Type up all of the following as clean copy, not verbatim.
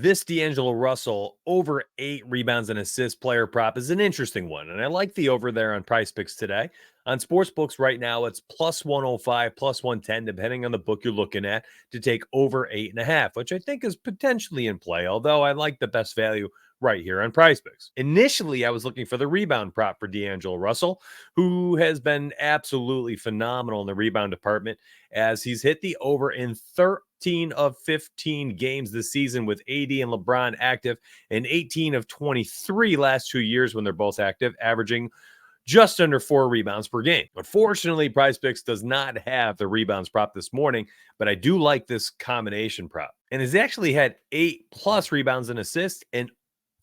This D'Angelo Russell over 8 rebounds and assists player prop is an interesting one, and I like the over there on PrizePicks today. On sportsbooks right now, it's plus 105, plus 110, depending on the book you're looking at, to take over 8.5, which I think is potentially in play, although I like the best value right here on PrizePicks. Initially, I was looking for the rebound prop for D'Angelo Russell, who has been absolutely phenomenal in the rebound department as he's hit the over in 13 of 15 games this season with AD and LeBron active, and 18 of 23 last 2 years when they're both active, averaging just under 4 rebounds per game. Unfortunately, PrizePicks does not have the rebounds prop this morning, but I do like this combination prop. And has actually had 8 plus rebounds and assists in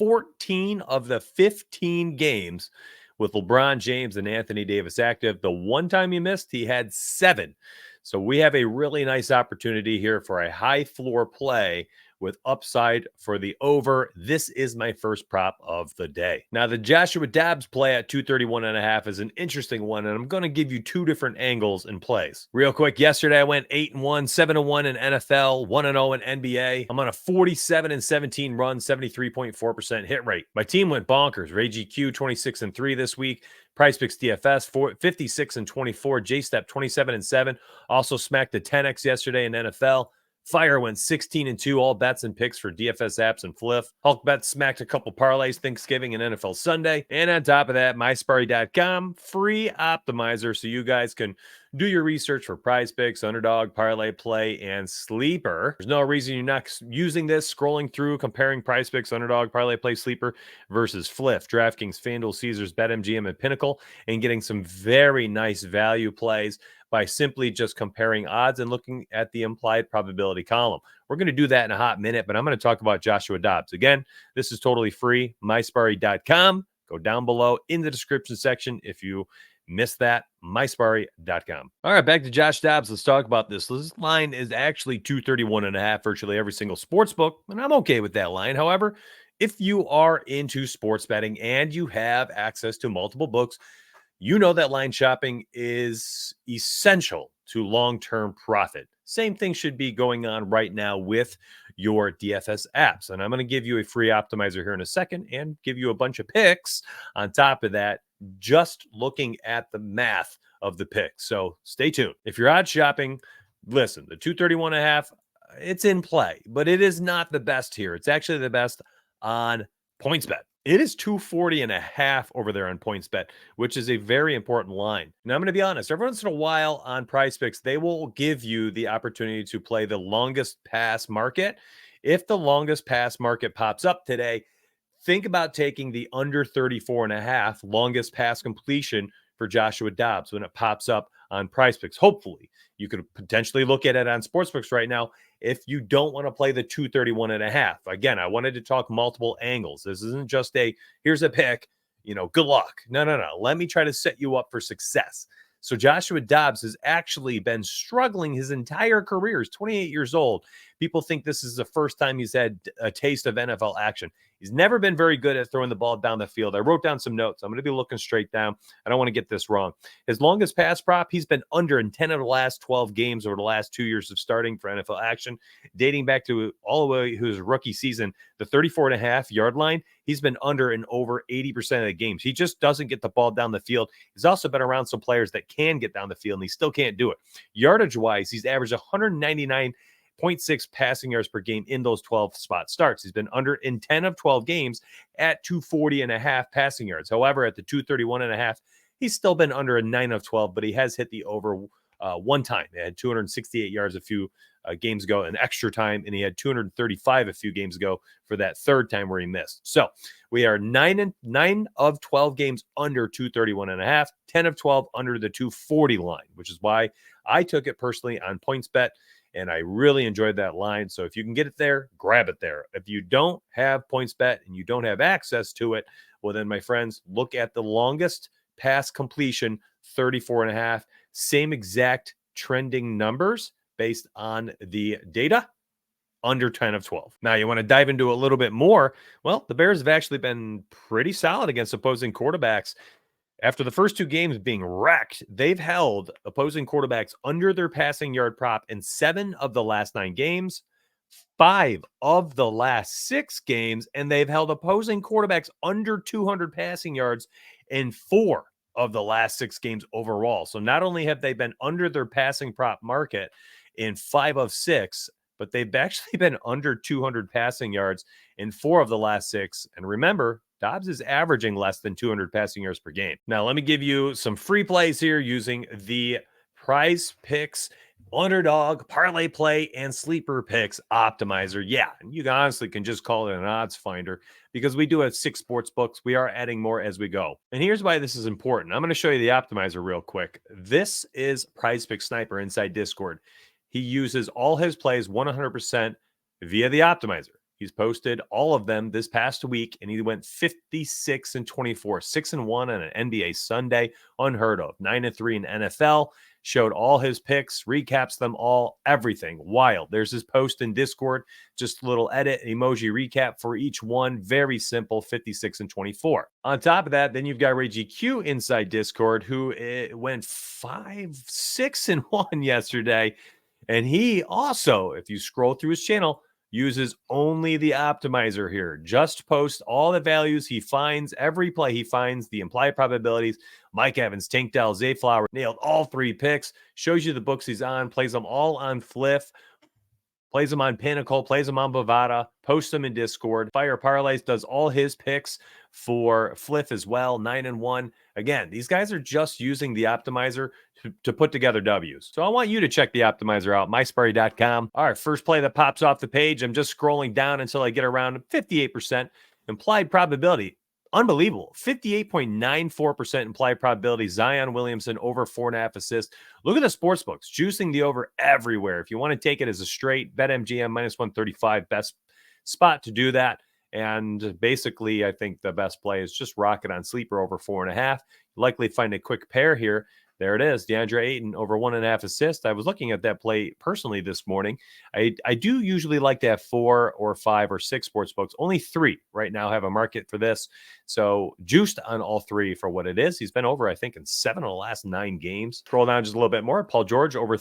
14 of the 15 games with LeBron James and Anthony Davis active. The one time he missed, he had 7. So we have a really nice opportunity here for a high floor play with upside for the over. This is my first prop of the day. Now, the Joshua Dobbs play at 231.5 is an interesting one, and I'm going to give you 2 different angles and plays. Real quick, yesterday I went 8-1, 7-1 in NFL, 1-0 in NBA. I'm on a 47-17 run, 73.4% hit rate. My team went bonkers. Ray GQ 26-3 this week. PrizePicks DFS 56-24. J-Step 27-7. Also smacked the 10x yesterday in NFL. Fire went 16-2, all bets and picks for DFS apps and Fliff. Hulk Bet smacked a couple parlays Thanksgiving and NFL Sunday. And on top of that, mysparry.com, free optimizer so you guys can do your research for PrizePicks, underdog, parlay play, and sleeper. There's no reason you're not using this, scrolling through, comparing PrizePicks, underdog, parlay play, sleeper versus Fliff, DraftKings, FanDuel, Caesars, BetMGM, and Pinnacle, and getting some very nice value plays by simply just comparing odds and looking at the implied probability column. We're going to do that in a hot minute, but I'm going to talk about Joshua Dobbs. Again, this is totally free, mysparry.com. Go down below in the description section if you missed that, mysparry.com. All right, back to Josh Dobbs. Let's talk about this. This line is actually 231.5 virtually every single sports book, and I'm okay with that line. However, if you are into sports betting and you have access to multiple books, you know that line shopping is essential to long-term profit. Same thing should be going on right now with your DFS apps. And I'm going to give you a free optimizer here in a second and give you a bunch of picks on top of that, just looking at the math of the picks. So stay tuned. If you're odd shopping, listen, the 231.5, it's in play, but it is not the best here. It's actually the best on PointsBet. It is 240.5 over there on PointsBet, which is a very important line. Now, I'm going to be honest. Every once in a while on PrizePicks, they will give you the opportunity to play the longest pass market. If the longest pass market pops up today, think about taking the under 34.5 longest pass completion for Joshua Dobbs when it pops up on PrizePicks. Hopefully, you could potentially look at it on Sportsbooks right now if you don't want to play the 231.5. Again, I wanted to talk multiple angles. This isn't just here's a pick, good luck. No. Let me try to set you up for success. So Joshua Dobbs has actually been struggling his entire career. He's 28 years old. People think this is the first time he's had a taste of NFL action. He's never been very good at throwing the ball down the field. I wrote down some notes. I'm going to be looking straight down. I don't want to get this wrong. His longest pass prop, he's been under in 10 of the last 12 games over the last 2 years of starting for NFL action, dating back to all the way to his rookie season. The 34.5-yard line, he's been under in over 80% of the games. He just doesn't get the ball down the field. He's also been around some players that can get down the field, and he still can't do it. Yardage-wise, he's averaged 199.6 passing yards per game in those 12 spot starts. He's been under in 10 of 12 games at 240.5 passing yards. However, at the 231.5, he's still been under a 9 of 12, but he has hit the over one time. He had 268 yards a few games ago, an extra time, and he had 235 a few games ago for that third time where he missed. So we are 9 of 12 games under 231.5, 10 of 12 under the 240 line, which is why I took it personally on PointsBet. And I really enjoyed that line. So if you can get it there, grab it there. If you don't have PointsBet and you don't have access to it, well, then, my friends, look at the longest pass completion, 34.5. Same exact trending numbers based on the data, under 10 of 12. Now, you want to dive into a little bit more. Well, the Bears have actually been pretty solid against opposing quarterbacks. After the first 2 games being wrecked, they've held opposing quarterbacks under their passing yard prop in 7 of the last 9 games, 5 of the last 6 games, and they've held opposing quarterbacks under 200 passing yards in 4 of the last 6 games overall. So not only have they been under their passing prop market in 5 of 6, but they've actually been under 200 passing yards in 4 of the last 6. And remember, Dobbs is averaging less than 200 passing yards per game. Now, let me give you some free plays here using the Prize Picks Underdog Parlay Play and Sleeper Picks Optimizer. Yeah, and you honestly can just call it an odds finder because we do have 6 sports books. We are adding more as we go. And here's why this is important. I'm going to show you the optimizer real quick. This is PrizePicks Sniper inside Discord. He uses all his plays 100% via the optimizer. He's posted all of them this past week, and he went 56 and 24, 6-1 on an NBA Sunday, unheard of. 9-3 in NFL. Showed all his picks, recaps them all, everything. Wild. There's his post in Discord, just a little edit, emoji recap for each one. Very simple, 56 and 24. On top of that, then you've got Ray GQ inside Discord, who went 5-6-1 yesterday. And he also, if you scroll through his channel, uses only the optimizer here. Just posts all the values he finds, every play he finds, the implied probabilities. Mike Evans, Tank Dell, Zay Flower nailed all 3 picks. Shows you the books he's on, plays them all on Fliff, plays them on Pinnacle, plays them on Bovada, posts them in Discord. Fire Parlays does all his picks for Fliff as well, 9-1. Again, these guys are just using the optimizer to put together W's. So I want you to check the optimizer out, mysparry.com. All right, first play that pops off the page. I'm just scrolling down until I get around 58%. Implied probability, unbelievable. 58.94% implied probability. Zion Williamson over 4.5 assists. Look at the sports books, juicing the over everywhere. If you want to take it as a straight, BetMGM -135, best spot to do that. And basically, I think the best play is just rocket on sleeper over 4.5. Likely find a quick pair here. There it is, DeAndre Ayton over 1.5 assists. I was looking at that play personally this morning. I do usually like to have 4 or 5 or 6 sports books. Only 3 right now have a market for this. So juiced on all 3 for what it is. He's been over, I think, in 7 of the last 9 games. Scroll down just a little bit more. Paul George over,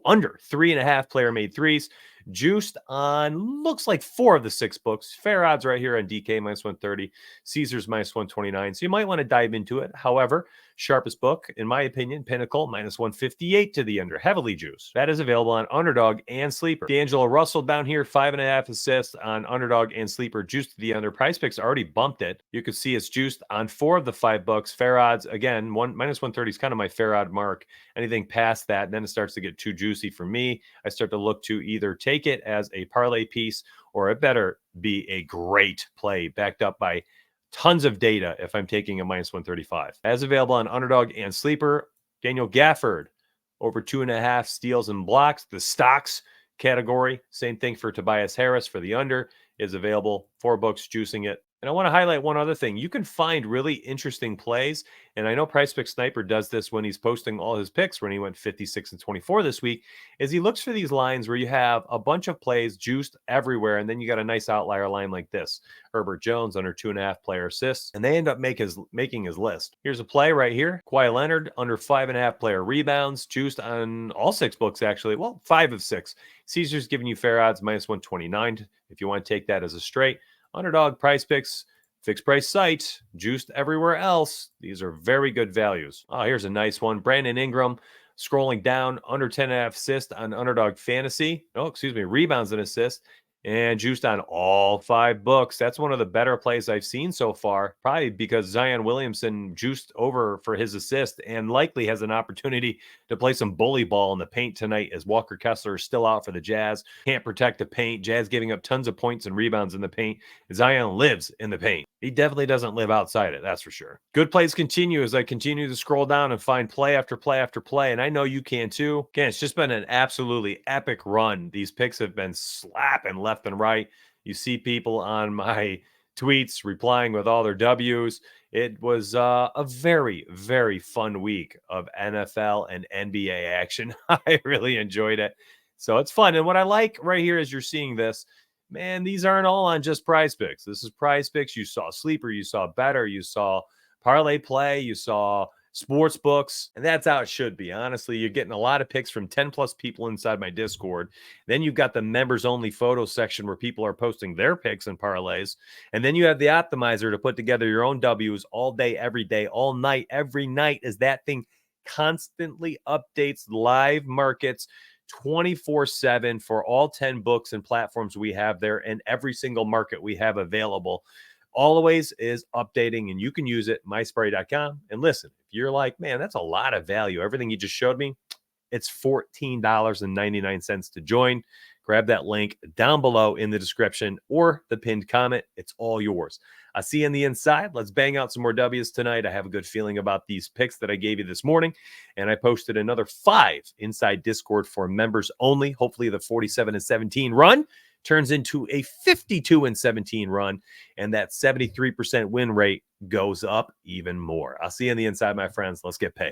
under 3.5 player made threes. Juiced on looks like 4 of the 6 books. Fair odds right here on DK -130, Caesars -129. So you might want to dive into it. However, sharpest book, in my opinion, Pinnacle -158 to the under, heavily juiced. That is available on Underdog and Sleeper. D'Angelo Russell down here, 5.5 assists on Underdog and Sleeper, juiced to the under. PrizePicks already bumped it. You can see it's juiced on 4 of the 5 books. Fair odds, again, -130 is kind of my fair odd mark. Anything past that, then it starts to get too juicy for me. I start to look to either take it as a parlay piece, or it better be a great play backed up by tons of data if I'm taking a -135. As available on Underdog and Sleeper, Daniel Gafford over 2.5 steals and blocks. The stocks category, same thing for Tobias Harris for the under, is available. 4 books juicing it. And I want to highlight one other thing. You can find really interesting plays. And I know PrizePicks Sniper does this when he's posting all his picks, when he went 56 and 24 this week, is he looks for these lines where you have a bunch of plays juiced everywhere. And then you got a nice outlier line like this. Herbert Jones under 2.5 player assists. And they end up making his list. Here's a play right here. Kawhi Leonard under 5.5 player rebounds, juiced on all 6 books, actually. Well, 5 of 6. Caesar's giving you fair odds -129 if you want to take that as a straight. Underdog, PrizePicks, fixed price site, juiced everywhere else. These are very good values. Oh, here's a nice one. Brandon Ingram scrolling down, under 10.5 assists on Underdog Fantasy. Rebounds and assists. And juiced on all 5 books. That's one of the better plays I've seen so far, probably because Zion Williamson juiced over for his assist and likely has an opportunity to play some bully ball in the paint tonight as Walker Kessler is still out for the Jazz. Can't protect the paint. Jazz giving up tons of points and rebounds in the paint. Zion lives in the paint. He definitely doesn't live outside it, that's for sure. Good plays continue as I continue to scroll down and find play after play after play, and I know you can too. Again, it's just been an absolutely epic run. These picks have been slapping left and right. You see people on my tweets replying with all their W's. It was a very, very fun week of NFL and NBA action. I really enjoyed it. So it's fun. And what I like right here is you're seeing this. Man, these aren't all on just PrizePicks. This is PrizePicks. You saw Sleeper, you saw Better, you saw Parlay Play, you saw sports books, and that's how it should be. Honestly, you're getting a lot of picks from 10 plus people inside my Discord. Then you've got the members only photo section where people are posting their picks and parlays. And then you have the optimizer to put together your own W's all day, every day, all night, every night, as that thing constantly updates live markets 24/7 for all 10 books and platforms we have there and every single market we have available. Always is updating, and you can use it, myspray.com. And listen, if you're like, man, that's a lot of value, everything you just showed me, it's $14.99 to join. Grab that link down below in the description or the pinned comment. It's all yours. I'll see you on the inside. Let's bang out some more W's tonight. I have a good feeling about these picks that I gave you this morning. And I posted another 5 inside Discord for members only. Hopefully the 47-17 run turns into a 52-17 run, and that 73% win rate goes up even more. I'll see you on the inside, my friends. Let's get paid.